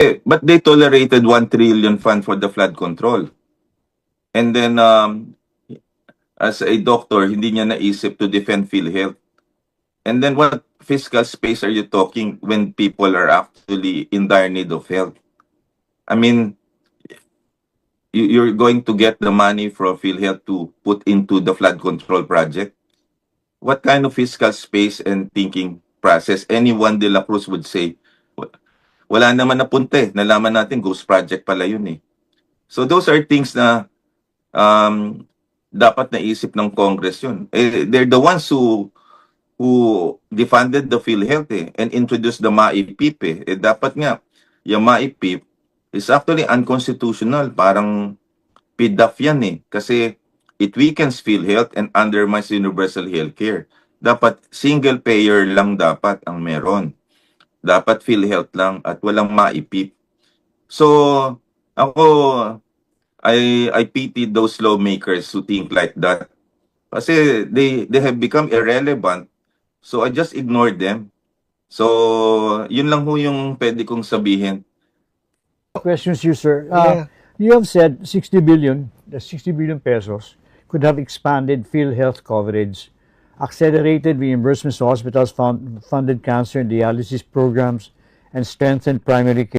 But they tolerated 1 trillion fund for the flood control. And then, as a doctor, hindi niya naisip to defend PhilHealth. And then what fiscal space are you talking when people are actually in dire need of help? I mean, you're going to get the money from PhilHealth to put into the flood control project. What kind of fiscal space and thinking process? Anyone de la Cruz would say, wala naman napunta eh. Nalaman natin ghost project pala yun eh. So those are things na dapat naisip ng Congress yun. Eh, they're the ones who defunded the PhilHealth eh, and introduced the MAIPIP eh. Eh dapat nga, yung MAIPIP is actually unconstitutional. Parang PDAF yan eh. Kasi it weakens PhilHealth and undermines universal healthcare. Dapat single payer lang dapat ang meron. Dapat PhilHealth lang at walang MAIPIP. So, ako, I pity those lawmakers who think like that. Kasi they have become irrelevant. So, I just ignored them. So, yun lang ho yung pwede kong sabihin. Questions you, sir. Yeah. You have said 60 billion, the 60 billion pesos could have expanded PhilHealth coverage, accelerated reimbursements to hospitals, funded cancer and dialysis programs, and strengthened primary care.